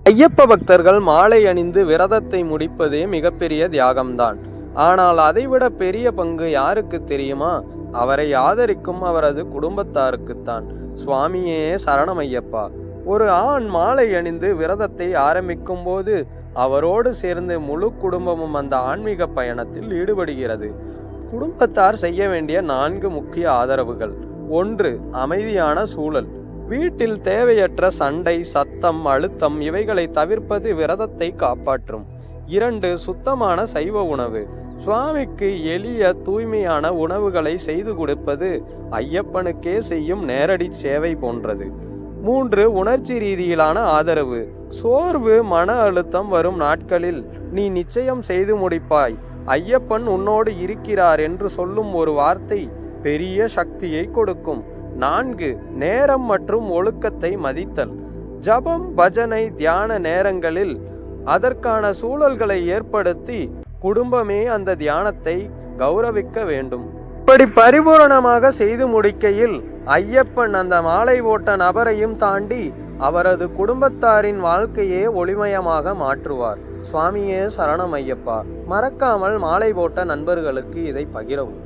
ஐயப்ப பக்தர்கள் மாலை அணிந்து விரதத்தை முடிப்பதே மிகப்பெரிய தியாகம்தான். ஆனால் அதைவிட பெரிய பங்கு யாருக்கு தெரியுமா? அவரை ஆதரிக்கும் அவரது குடும்பத்தாருக்குத்தான். சுவாமியே சரணம் ஐயப்பா. ஒரு ஆண் மாலை அணிந்து விரதத்தை ஆரம்பிக்கும் போது அவரோடு சேர்ந்து முழு குடும்பமும் அந்த ஆன்மீக பயணத்தில் ஈடுபடுகிறது. குடும்பத்தார் செய்ய வேண்டிய 4 முக்கிய ஆதரவுகள். 1. அமைதியான சூழல். வீட்டில் தேவையற்ற சண்டை, சத்தம், அழுத்தம் இவைகளை தவிர்ப்பது விரதத்தை காப்பாற்றும். 2. சுத்தமான சைவ உணவு. சுவாமிக்கு எளிய தூய்மையான உணவுகளை செய்து கொடுப்பது ஐயப்பனுக்கே செய்யும் நேரடி சேவை போன்றது. 3. உணர்ச்சி ரீதியிலான ஆதரவு. சோர்வு, மன அழுத்தம் வரும் நாட்களில் நீ நிச்சயம் செய்து முடிப்பாய், ஐயப்பன் உன்னோடு இருக்கிறார் என்று சொல்லும் ஒரு வார்த்தை பெரிய சக்தியை கொடுக்கும். 4. நேரம் மற்றும் ஒழுக்கத்தை மதித்தல். ஜபம், பஜனை, தியான நேரங்களில் அதற்கான சூழல்களை ஏற்படுத்தி குடும்பமே அந்த தியானத்தை கௌரவிக்க வேண்டும். இப்படி பரிபூரணமாக செய்து முடிக்கையில் ஐயப்பன் அந்த மாலை ஓட்ட நபரையும் தாண்டி அவரது குடும்பத்தாரின் வாழ்க்கையே ஒளிமயமாக மாற்றுவார். சுவாமியே சரணம் ஐயப்பா. மறக்காமல் மாலை ஓட்ட நண்பர்களுக்கு இதை பகிரவும்.